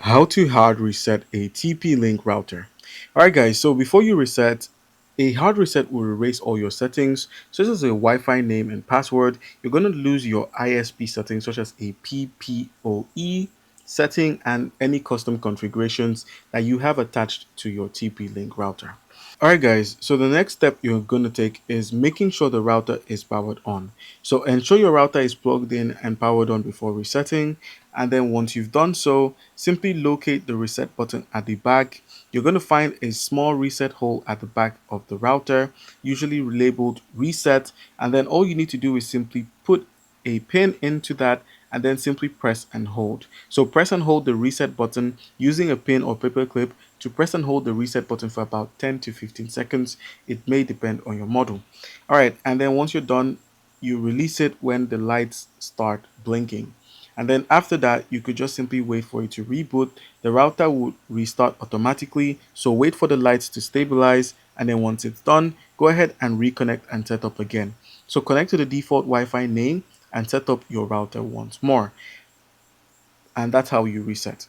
How to hard reset a TP-Link router. Alright guys, so before you reset, a hard reset will erase all your settings such as a Wi-Fi name and password. You're going to lose your ISP settings such as a PPOE setting and any custom configurations that you have attached to your TP-Link router. Alright guys, so the next step you're going to take is making sure the router is powered on. So ensure your router is plugged in and powered on before resetting, and then once you've done so, simply locate the reset button at the back. You're going to find a small reset hole at the back of the router, usually labeled reset, and then all you need to do is simply put a pin into that and then simply press and hold. So press and hold the reset button using a pin or paper clip to press and hold the reset button for about 10 to 15 seconds. It may depend on your model. All right, and then once you're done, you release it when the lights start blinking. And then after that, you could just simply wait for it to reboot. The router will restart automatically. So wait for the lights to stabilize. And then once it's done, go ahead and reconnect and set up again. So connect to the default Wi-Fi name and set up your router once more. And that's how you reset.